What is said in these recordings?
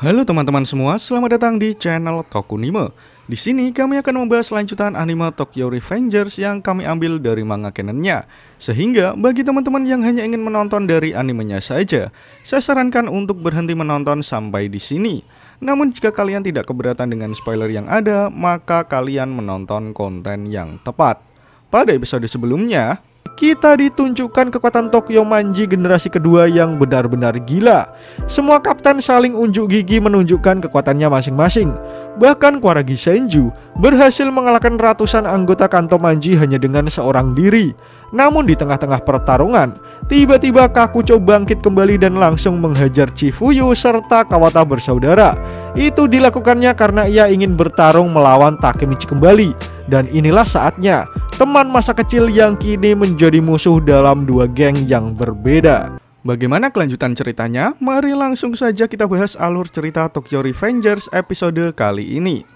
Halo teman-teman semua, selamat datang di channel Tokunime. Di sini kami akan membahas lanjutan anime Tokyo Revengers yang kami ambil dari manga canonnya. Sehingga bagi teman-teman yang hanya ingin menonton dari animenya saja, saya sarankan untuk berhenti menonton sampai di sini. Namun jika kalian tidak keberatan dengan spoiler yang ada, maka kalian menonton konten yang tepat. Pada episode sebelumnya, kita ditunjukkan kekuatan Tokyo Manji generasi kedua yang benar-benar gila. Semua kapten saling unjuk gigi menunjukkan kekuatannya masing-masing. Bahkan Kwaragi Senju berhasil mengalahkan ratusan anggota Kanto Manji hanya dengan seorang diri. Namun di tengah-tengah pertarungan, tiba-tiba Kakucho bangkit kembali dan langsung menghajar Chifuyu serta Kawata bersaudara. Itu dilakukannya karena ia ingin bertarung melawan Takemichi kembali. Dan inilah saatnya teman masa kecil yang kini menjadi musuh dalam dua geng yang berbeda. Bagaimana kelanjutan ceritanya? Mari langsung saja kita bahas alur cerita Tokyo Revengers episode kali ini.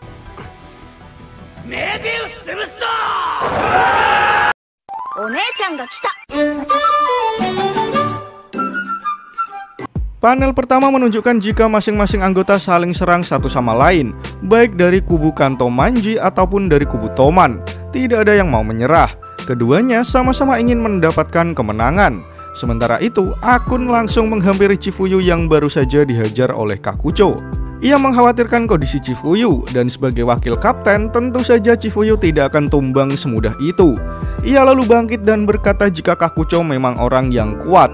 Panel pertama menunjukkan jika masing-masing anggota saling serang satu sama lain, baik dari kubu Kanto Manji ataupun dari kubu Toman. Tidak ada yang mau menyerah. Keduanya sama-sama ingin mendapatkan kemenangan. Sementara itu, Akun langsung menghampiri Chifuyu yang baru saja dihajar oleh Kakucho. Ia mengkhawatirkan kondisi Chifuyu, dan sebagai wakil kapten, tentu saja Chifuyu tidak akan tumbang semudah itu. Ia lalu bangkit dan berkata jika Kakucho memang orang yang kuat.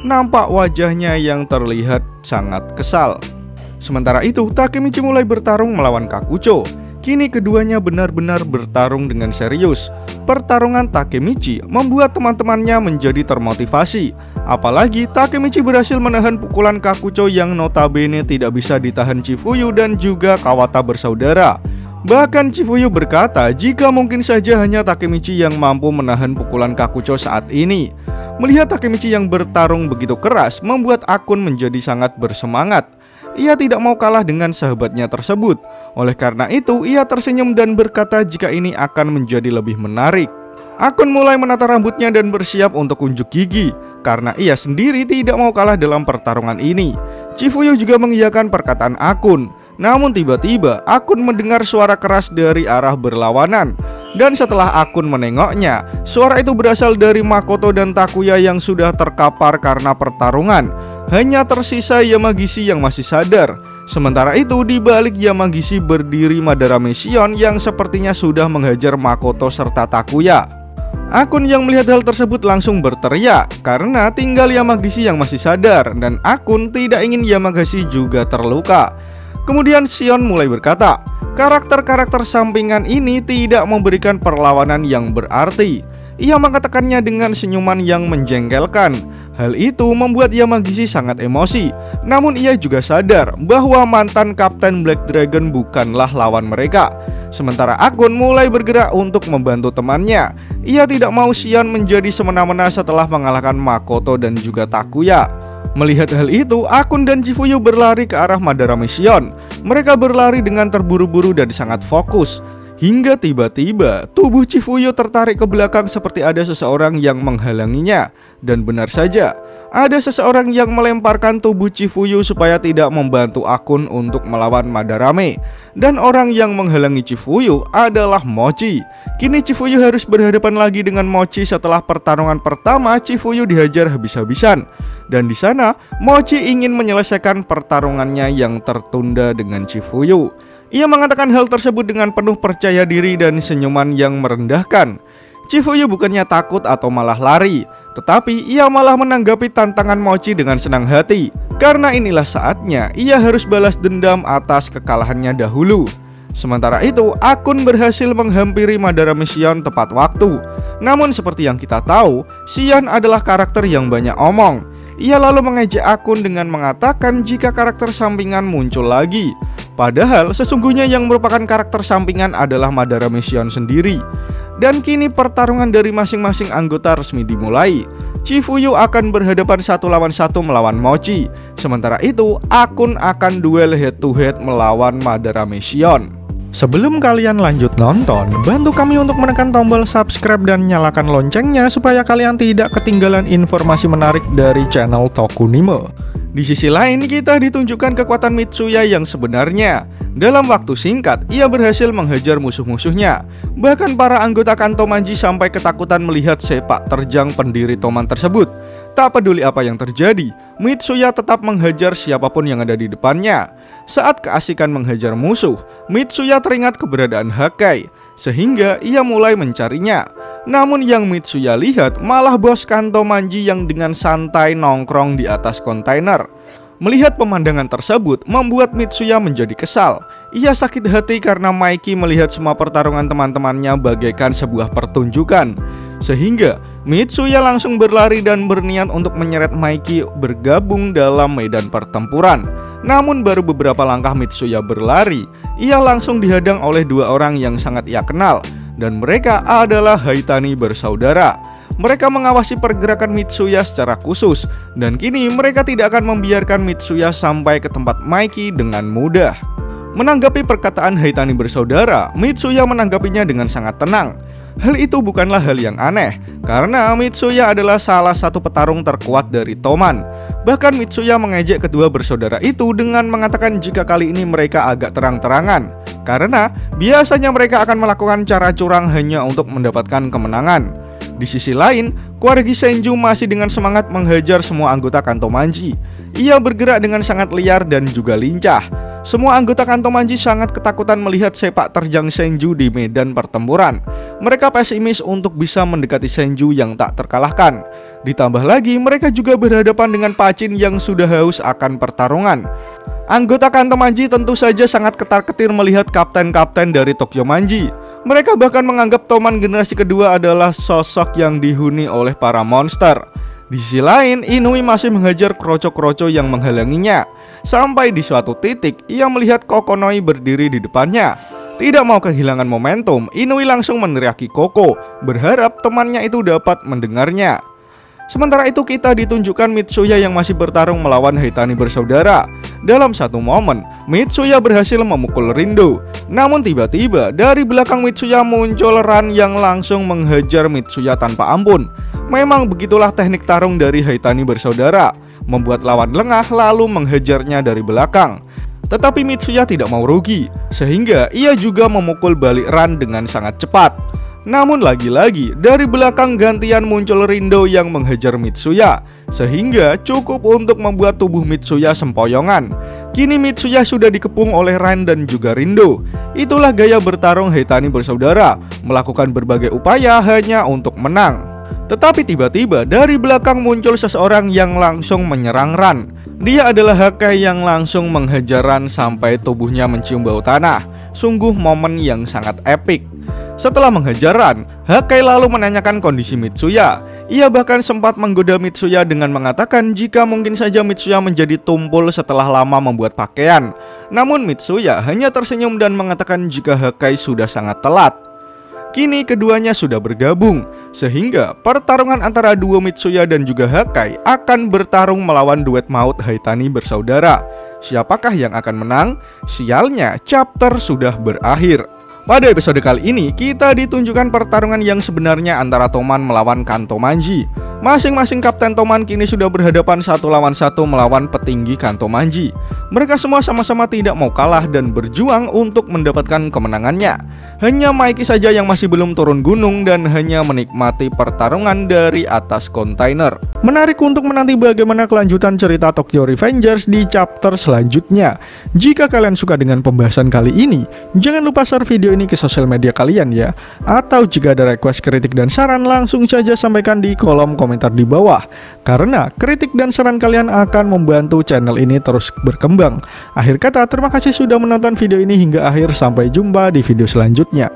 Nampak wajahnya yang terlihat sangat kesal. Sementara itu, Takemichi mulai bertarung melawan Kakucho. Kini keduanya benar-benar bertarung dengan serius. Pertarungan Takemichi membuat teman-temannya menjadi termotivasi. Apalagi Takemichi berhasil menahan pukulan Kakucho yang notabene tidak bisa ditahan Chifuyu dan juga Kawata bersaudara. Bahkan Chifuyu berkata jika mungkin saja hanya Takemichi yang mampu menahan pukulan Kakucho saat ini. Melihat Takemichi yang bertarung begitu keras membuat Akun menjadi sangat bersemangat. Ia tidak mau kalah dengan sahabatnya tersebut. Oleh karena itu, ia tersenyum dan berkata jika ini akan menjadi lebih menarik. Akun mulai menata rambutnya dan bersiap untuk unjuk gigi, karena ia sendiri tidak mau kalah dalam pertarungan ini. Chifuyu juga mengiyakan perkataan Akun. Namun tiba-tiba Akun mendengar suara keras dari arah berlawanan. Dan setelah Akun menengoknya, suara itu berasal dari Makoto dan Takuya yang sudah terkapar karena pertarungan. Hanya tersisa Yamagishi yang masih sadar. Sementara itu di balik Yamagishi berdiri Madarame Shion yang sepertinya sudah menghajar Makoto serta Takuya. Akun yang melihat hal tersebut langsung berteriak karena tinggal Yamagishi yang masih sadar dan Akun tidak ingin Yamagishi juga terluka. Kemudian Shion mulai berkata, karakter-karakter sampingan ini tidak memberikan perlawanan yang berarti. Ia mengatakannya dengan senyuman yang menjengkelkan. Hal itu membuat Yamagishi sangat emosi. Namun ia juga sadar bahwa mantan Kapten Black Dragon bukanlah lawan mereka. Sementara Akun mulai bergerak untuk membantu temannya. Ia tidak mau Shion menjadi semena-mena setelah mengalahkan Makoto dan juga Takuya. Melihat hal itu, Akun dan Chifuyu berlari ke arah Madarame Shion. Mereka berlari dengan terburu-buru dan sangat fokus. Hingga tiba-tiba tubuh Chifuyu tertarik ke belakang seperti ada seseorang yang menghalanginya. Dan benar saja, ada seseorang yang melemparkan tubuh Chifuyu supaya tidak membantu Akun untuk melawan Madarame. Dan orang yang menghalangi Chifuyu adalah Mochi. Kini Chifuyu harus berhadapan lagi dengan Mochi setelah pertarungan pertama Chifuyu dihajar habis-habisan. Dan di sana Mochi ingin menyelesaikan pertarungannya yang tertunda dengan Chifuyu. Ia mengatakan hal tersebut dengan penuh percaya diri dan senyuman yang merendahkan. Chifuyu bukannya takut atau malah lari, tetapi ia malah menanggapi tantangan Mochi dengan senang hati. Karena inilah saatnya ia harus balas dendam atas kekalahannya dahulu. Sementara itu, Akun berhasil menghampiri Madarame Shion tepat waktu. Namun seperti yang kita tahu, Shion adalah karakter yang banyak omong. Ia lalu mengejek Akun dengan mengatakan jika karakter sampingan muncul lagi. Padahal sesungguhnya yang merupakan karakter sampingan adalah Madarame Shion sendiri. Dan kini pertarungan dari masing-masing anggota resmi dimulai. Chifuyu akan berhadapan 1 lawan 1 melawan Mochi. Sementara itu, Akun akan duel head to head melawan Madarame Shion. Sebelum kalian lanjut nonton, bantu kami untuk menekan tombol subscribe dan nyalakan loncengnya supaya kalian tidak ketinggalan informasi menarik dari channel Tokunime. Di sisi lain, kita ditunjukkan kekuatan Mitsuya yang sebenarnya. Dalam waktu singkat, ia berhasil menghajar musuh-musuhnya. Bahkan para anggota Kanto Manji sampai ketakutan melihat sepak terjang pendiri Toman tersebut. Tak peduli apa yang terjadi, Mitsuya tetap menghajar siapapun yang ada di depannya. Saat keasikan menghajar musuh, Mitsuya teringat keberadaan Hakai, sehingga ia mulai mencarinya. Namun yang Mitsuya lihat malah bos Kanto Manji yang dengan santai nongkrong di atas kontainer. Melihat pemandangan tersebut membuat Mitsuya menjadi kesal. Ia sakit hati karena Maiki melihat semua pertarungan teman-temannya bagaikan sebuah pertunjukan. Sehingga Mitsuya langsung berlari dan berniat untuk menyeret Maiki bergabung dalam medan pertempuran. Namun baru beberapa langkah Mitsuya berlari, ia langsung dihadang oleh dua orang yang sangat ia kenal. Dan mereka adalah Haitani bersaudara. Mereka mengawasi pergerakan Mitsuya secara khusus. Dan kini mereka tidak akan membiarkan Mitsuya sampai ke tempat Maiki dengan mudah. Menanggapi perkataan Haitani bersaudara, Mitsuya menanggapinya dengan sangat tenang. Hal itu bukanlah hal yang aneh, karena Mitsuya adalah salah satu petarung terkuat dari Toman. Bahkan Mitsuya mengejek kedua bersaudara itu dengan mengatakan jika kali ini mereka agak terang-terangan, karena biasanya mereka akan melakukan cara curang hanya untuk mendapatkan kemenangan. Di sisi lain, Kuaragi Senju masih dengan semangat menghajar semua anggota Kanto Manji. Ia bergerak dengan sangat liar dan juga lincah. Semua anggota Kanto Manji sangat ketakutan melihat sepak terjang Senju di medan pertempuran. Mereka pesimis untuk bisa mendekati Senju yang tak terkalahkan. Ditambah lagi mereka juga berhadapan dengan Pachin yang sudah haus akan pertarungan. Anggota Kanto Manji tentu saja sangat ketar-ketir melihat kapten-kapten dari Tokyo Manji. Mereka bahkan menganggap Toman generasi kedua adalah sosok yang dihuni oleh para monster. Di sisi lain, Inui masih menghajar kroco-kroco yang menghalanginya. Sampai di suatu titik, ia melihat Kokonoi berdiri di depannya. Tidak mau kehilangan momentum, Inui langsung meneriaki Koko, berharap temannya itu dapat mendengarnya. Sementara itu kita ditunjukkan Mitsuya yang masih bertarung melawan Haitani bersaudara. Dalam satu momen, Mitsuya berhasil memukul Rindo. Namun tiba-tiba dari belakang Mitsuya muncul Ran yang langsung menghajar Mitsuya tanpa ampun. Memang begitulah teknik tarung dari Haitani bersaudara, membuat lawan lengah lalu menghajarnya dari belakang. Tetapi Mitsuya tidak mau rugi, sehingga ia juga memukul balik Ran dengan sangat cepat. Namun lagi-lagi dari belakang gantian muncul Rindo yang menghajar Mitsuya, sehingga cukup untuk membuat tubuh Mitsuya sempoyongan. Kini Mitsuya sudah dikepung oleh Ran dan juga Rindo. Itulah gaya bertarung Haitani bersaudara, melakukan berbagai upaya hanya untuk menang. Tetapi tiba-tiba dari belakang muncul seseorang yang langsung menyerang Ran. Dia adalah Hakai yang langsung menghajar Ran sampai tubuhnya mencium bau tanah. Sungguh momen yang sangat epik. Setelah menghajar Ran, Hakai lalu menanyakan kondisi Mitsuya. Ia bahkan sempat menggoda Mitsuya dengan mengatakan jika mungkin saja Mitsuya menjadi tumpul setelah lama membuat pakaian. Namun Mitsuya hanya tersenyum dan mengatakan jika Hakai sudah sangat telat. Kini keduanya sudah bergabung, sehingga pertarungan antara duo Mitsuya dan juga Hakai akan bertarung melawan duet maut Haitani bersaudara. Siapakah yang akan menang? Sialnya, chapter sudah berakhir. Pada episode kali ini, kita ditunjukkan pertarungan yang sebenarnya antara Toman melawan Kanto Manji. Masing-masing kapten Toman kini sudah berhadapan satu lawan satu melawan petinggi Kanto Manji. Mereka semua sama-sama tidak mau kalah dan berjuang untuk mendapatkan kemenangannya. Hanya Maiki saja yang masih belum turun gunung dan hanya menikmati pertarungan dari atas kontainer. Menarik untuk menanti bagaimana kelanjutan cerita Tokyo Revengers di chapter selanjutnya. Jika kalian suka dengan pembahasan kali ini, jangan lupa share video ini ke sosial media kalian ya. Atau jika ada request, kritik, dan saran, langsung saja sampaikan di kolom komentar di bawah. Karena kritik dan saran kalian akan membantu channel ini terus berkembang. Akhir kata, terima kasih sudah menonton video ini hingga akhir. Sampai jumpa di video selanjutnya.